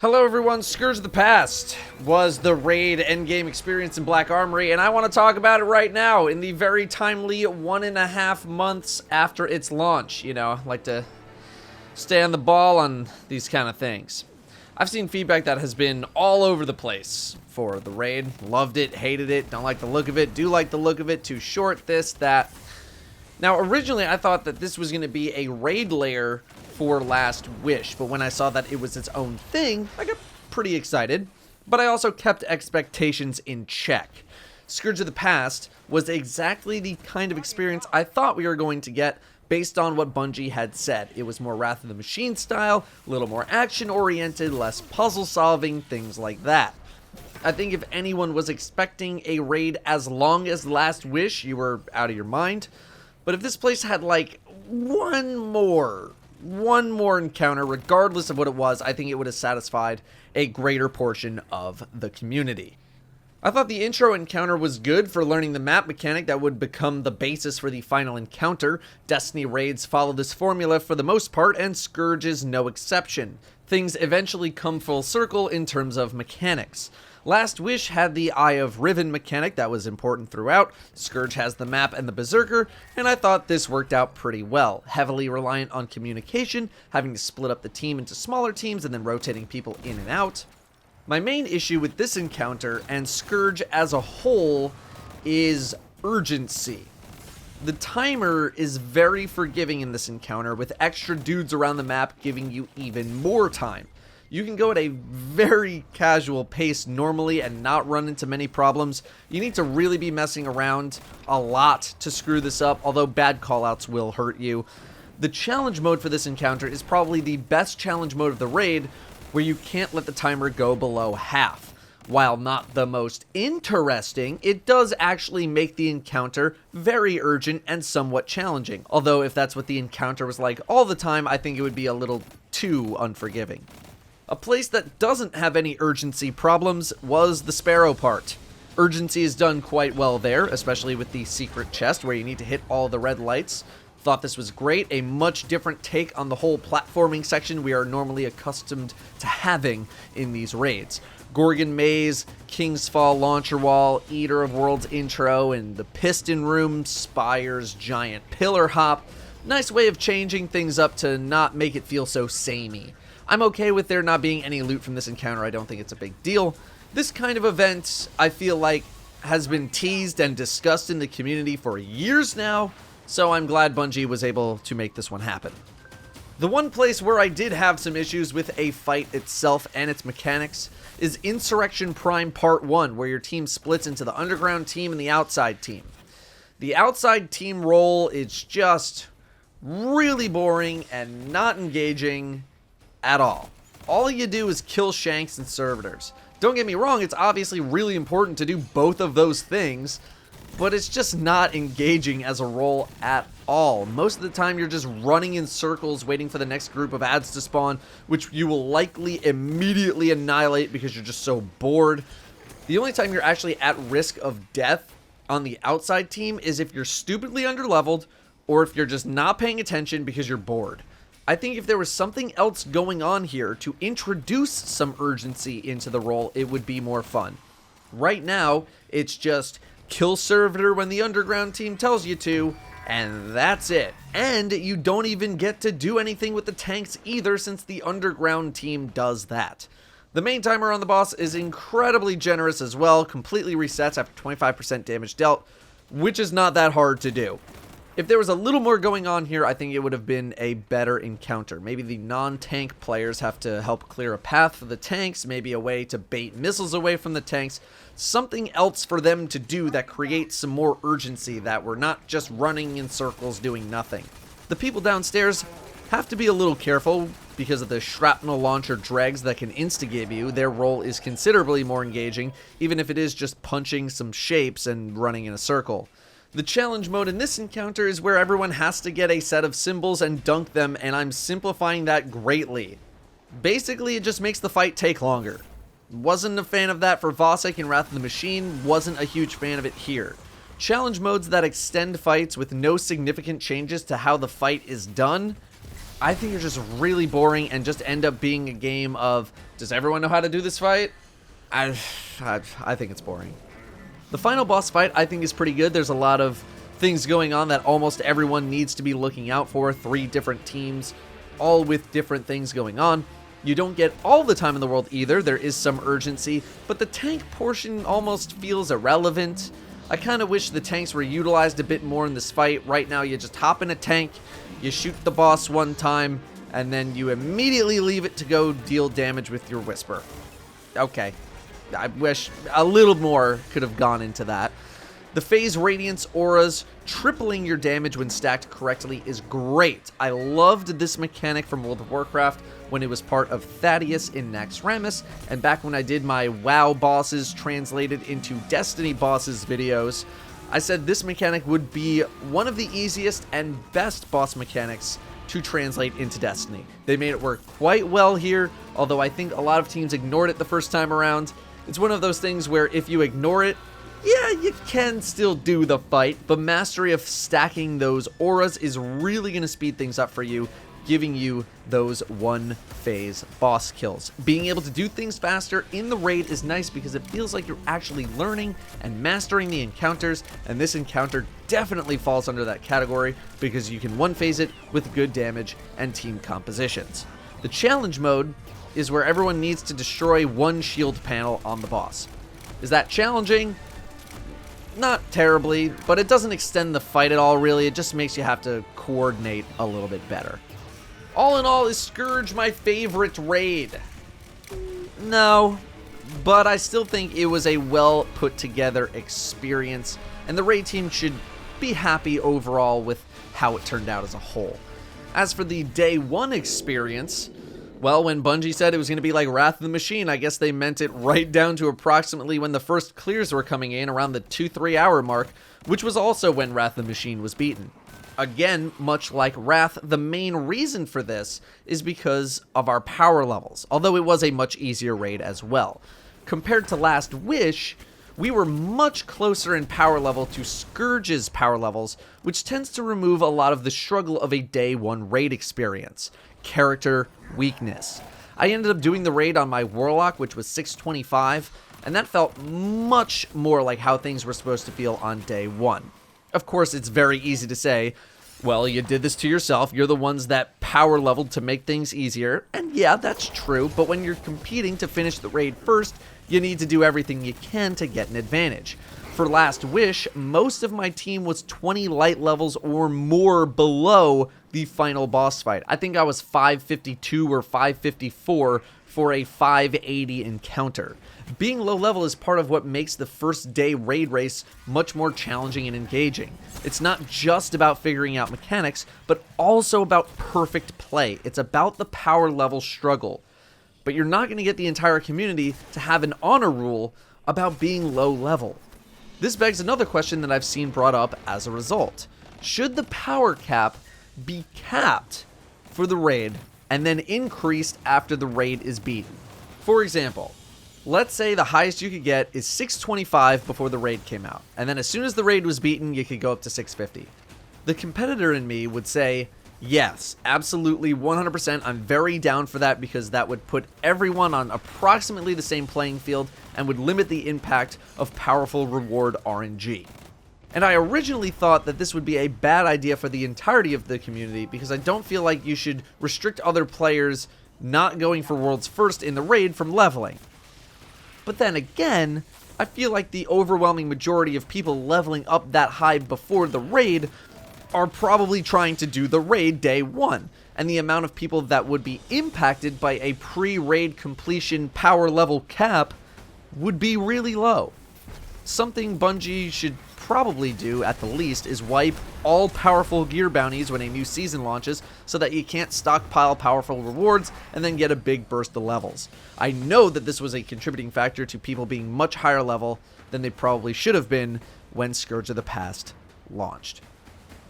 Hello everyone, Scourge of the Past was the raid endgame experience in Black Armory, and I want to talk about it right now in the very timely 1.5 months after its launch. You know, I like to stay on the ball on these kind of things. I've seen feedback that has been all over the place for the raid. Loved it, hated it, don't like the look of it, do like the look of it, too short, this, that. Now, originally I thought that this was going to be a raid layer for Last Wish, but when I saw that it was its own thing, I got pretty excited. But I also kept expectations in check. Scourge of the Past was exactly the kind of experience I thought we were going to get based on what Bungie had said. It was more Wrath of the Machine style, a little more action-oriented, less puzzle-solving, things like that. I think if anyone was expecting a raid as long as Last Wish, you were out of your mind. But if this place had like one more encounter, regardless of what it was, I think it would have satisfied a greater portion of the community. I thought the intro encounter was good for learning the map mechanic that would become the basis for the final encounter. Destiny raids follow this formula for the most part, and Scourge is no exception. Things eventually come full circle in terms of mechanics. Last Wish had the Eye of Riven mechanic that was important throughout. Scourge has the map and the Berserker, and I thought this worked out pretty well. Heavily reliant on communication, having to split up the team into smaller teams and then rotating people in and out. My main issue with this encounter, and Scourge as a whole, is urgency. The timer is very forgiving in this encounter, with extra dudes around the map giving you even more time. You can go at a very casual pace normally and not run into many problems. You need to really be messing around a lot to screw this up, although bad callouts will hurt you. The challenge mode for this encounter is probably the best challenge mode of the raid, where you can't let the timer go below half. While not the most interesting, it does actually make the encounter very urgent and somewhat challenging. Although if that's what the encounter was like all the time, I think it would be a little too unforgiving. A place that doesn't have any urgency problems was the Sparrow part. Urgency is done quite well there, especially with the secret chest where you need to hit all the red lights. Thought this was great, a much different take on the whole platforming section we are normally accustomed to having in these raids. Gorgon Maze, King's Fall Launcher Wall, Eater of Worlds intro, and the Piston Room, Spire's giant pillar hop. Nice way of changing things up to not make it feel so samey. I'm okay with there not being any loot from this encounter. I don't think it's a big deal. This kind of event, I feel like, has been teased and discussed in the community for years now, so I'm glad Bungie was able to make this one happen. The one place where I did have some issues with a fight itself and its mechanics is Insurrection Prime Part 1, where your team splits into the underground team and the outside team. The outside team role is just really boring and not engaging at all. All you do is kill shanks and servitors. Don't get me wrong, it's obviously really important to do both of those things, but it's just not engaging as a role at all. Most of the time you're just running in circles waiting for the next group of ads to spawn, which you will likely immediately annihilate because you're just so bored. The only time you're actually at risk of death on the outside team is if you're stupidly underleveled or if you're just not paying attention because you're bored. I think if there was something else going on here to introduce some urgency into the role, it would be more fun. Right now, it's just kill servitor when the underground team tells you to, and that's it. And you don't even get to do anything with the tanks either, since the underground team does that. The main timer on the boss is incredibly generous as well, completely resets after 25% damage dealt, which is not that hard to do. If there was a little more going on here, I think it would have been a better encounter. Maybe the non-tank players have to help clear a path for the tanks, maybe a way to bait missiles away from the tanks, something else for them to do that creates some more urgency, that we're not just running in circles doing nothing. The people downstairs have to be a little careful because of the shrapnel launcher dregs that can insta-give you. Their role is considerably more engaging, even if it is just punching some shapes and running in a circle. The challenge mode in this encounter is where everyone has to get a set of symbols and dunk them, and I'm simplifying that greatly. Basically, it just makes the fight take longer. Wasn't a fan of that for Vosek and Wrath of the Machine, wasn't a huge fan of it here. Challenge modes that extend fights with no significant changes to how the fight is done I think are just really boring and just end up being a game of, does everyone know how to do this fight? I think it's boring. The final boss fight I think is pretty good. There's a lot of things going on that almost everyone needs to be looking out for. 3 different teams, all with different things going on. You don't get all the time in the world either. There is some urgency, but the tank portion almost feels irrelevant. I kind of wish the tanks were utilized a bit more in this fight. Right now, you just hop in a tank, you shoot the boss one time, and then you immediately leave it to go deal damage with your Whisper. Okay. I wish a little more could have gone into that. The Phase Radiance auras, tripling your damage when stacked correctly, is great. I loved this mechanic from World of Warcraft when it was part of Thaddeus in Naxxramas, and back when I did my WoW bosses translated into Destiny bosses videos, I said this mechanic would be one of the easiest and best boss mechanics to translate into Destiny. They made it work quite well here, although I think a lot of teams ignored it the first time around. It's one of those things where if you ignore it, yeah, you can still do the fight, but mastery of stacking those auras is really going to speed things up for you, giving you those one-phase boss kills. Being able to do things faster in the raid is nice because it feels like you're actually learning and mastering the encounters, and this encounter definitely falls under that category because you can one-phase it with good damage and team compositions. The challenge mode is where everyone needs to destroy one shield panel on the boss. Is that challenging? Not terribly, but it doesn't extend the fight at all, really. It just makes you have to coordinate a little bit better. All in all, is Scourge my favorite raid? No, but I still think it was a well put together experience, and the raid team should be happy overall with how it turned out as a whole. As for the day 1 experience, well, when Bungie said it was going to be like Wrath of the Machine, I guess they meant it right down to approximately when the first clears were coming in, around the 2-3 hour mark, which was also when Wrath of the Machine was beaten. Again, much like Wrath, the main reason for this is because of our power levels, although it was a much easier raid as well. Compared to Last Wish, we were much closer in power level to Scourge's power levels, which tends to remove a lot of the struggle of a day 1 raid experience. Character weakness. I ended up doing the raid on my Warlock, which was 625, and that felt much more like how things were supposed to feel on day 1. Of course, it's very easy to say, well, you did this to yourself, you're the ones that power leveled to make things easier, and yeah, that's true, but when you're competing to finish the raid first, you need to do everything you can to get an advantage. For Last Wish, most of my team was 20 light levels or more below the final boss fight. I think I was 552 or 554 for a 580 encounter. Being low level is part of what makes the first day raid race much more challenging and engaging. It's not just about figuring out mechanics, but also about perfect play. It's about the power level struggle. But you're not going to get the entire community to have an honor rule about being low level. This begs another question that I've seen brought up as a result. Should the power cap be capped for the raid and then increased after the raid is beaten? For example, let's say the highest you could get is 625 before the raid came out, and then as soon as the raid was beaten, you could go up to 650. The competitor in me would say, yes, absolutely, 100%, I'm very down for that because that would put everyone on approximately the same playing field and would limit the impact of powerful reward RNG. And I originally thought that this would be a bad idea for the entirety of the community because I don't feel like you should restrict other players not going for worlds first in the raid from leveling. But then again, I feel like the overwhelming majority of people leveling up that high before the raid are probably trying to do the raid day 1, and the amount of people that would be impacted by a pre-raid completion power level cap would be really low. Something Bungie should probably do, at the least, is wipe all powerful gear bounties when a new season launches so that you can't stockpile powerful rewards and then get a big burst of levels. I know that this was a contributing factor to people being much higher level than they probably should have been when Scourge of the Past launched.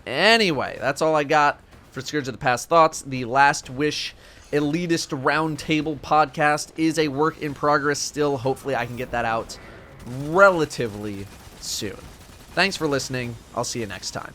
Anyway, that's all I got for Scourge of the Past thoughts. The Last Wish Elitist Roundtable podcast is a work in progress still. Hopefully I can get that out relatively soon. Thanks for listening. I'll see you next time.